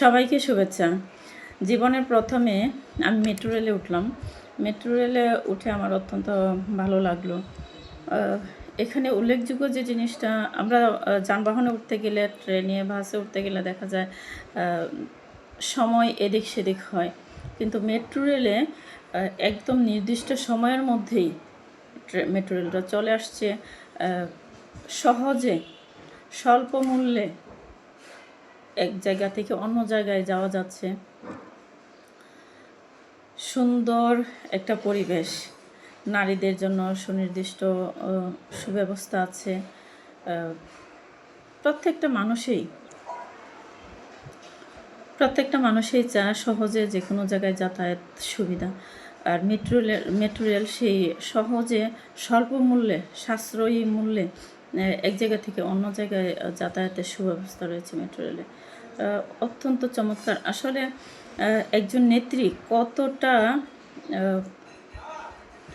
সবাইকে শুভেচ্ছা। জীবনের প্রথমে আমি মেট্রো রেলে উঠলাম। মেট্রো রেলে উঠে আমার অত্যন্ত ভালো লাগলো। এখানে উল্লেখযোগ্য যে জিনিসটা, আমরা যানবাহনে উঠতে গেলে, ট্রেনে, বাসে উঠতে গেলে দেখা যায় সময় এদিক সেদিক হয়, কিন্তু মেট্রো রেলে একদম নির্দিষ্ট সময়ের মধ্যেই মেট্রো রেলটা চলে আসছে। সহজে, স্বল্প মূল্যে এক জায়গা থেকে অন্য জায়গায় যাওয়া যাচ্ছে। সুন্দর একটা পরিবেশ, নারীদের জন্য সুনির্দিষ্ট সুব্যবস্থা আছে। প্রত্যেকটা মানুষই চায় সহজে যে কোনো জায়গায় যাতায়াত সুবিধা। আর মেট্রো রেল সেই সহজে, স্বল্প মূল্যে, সাশ্রয়ী মূল্যে এক জায়গা থেকে অন্য জায়গায় যাতায়াতের সুব্যবস্থা রয়েছে মেট্রো রেলে। অত্যন্ত চমৎকার। আসলে একজন নেত্রী কতটা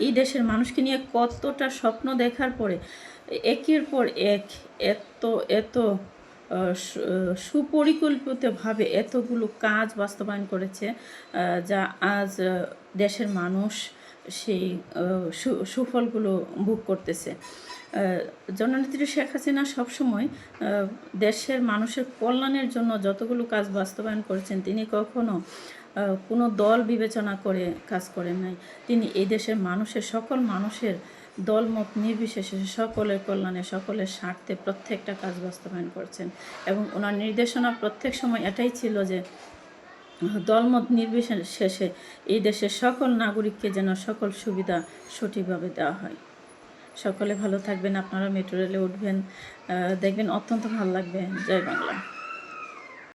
এই দেশের মানুষকে নিয়ে কতটা স্বপ্ন দেখার পরে একের পর এক এত এত সুপরিকল্পিতভাবে এতগুলো কাজ বাস্তবায়ন করেছে, যা আজ দেশের মানুষ সেই সুফলগুলো ভোগ করতেছে। জননেত্রী শেখ হাসিনা সবসময় দেশের মানুষের কল্যাণের জন্য যতগুলো কাজ বাস্তবায়ন করেছেন, তিনি কখনো কোনো দল বিবেচনা করে কাজ করেন নাই। তিনি এই দেশের সকল মানুষের দলমত নির্বিশেষে সকলের কল্যাণে, সকলের স্বার্থে প্রত্যেকটা কাজ বাস্তবায়ন করছেন। এবং ওনার নির্দেশনা প্রত্যেক সময় এটাই ছিল যে দলমত নির্বিশেষে এই দেশের সকল নাগরিককে যেন সকল সুবিধা সঠিকভাবে দেওয়া হয়। সকলে ভালো থাকবেন, আপনারা মেট্রো রেলে উঠবেন, দেখবেন অত্যন্ত ভালো লাগবে। জয় বাংলা।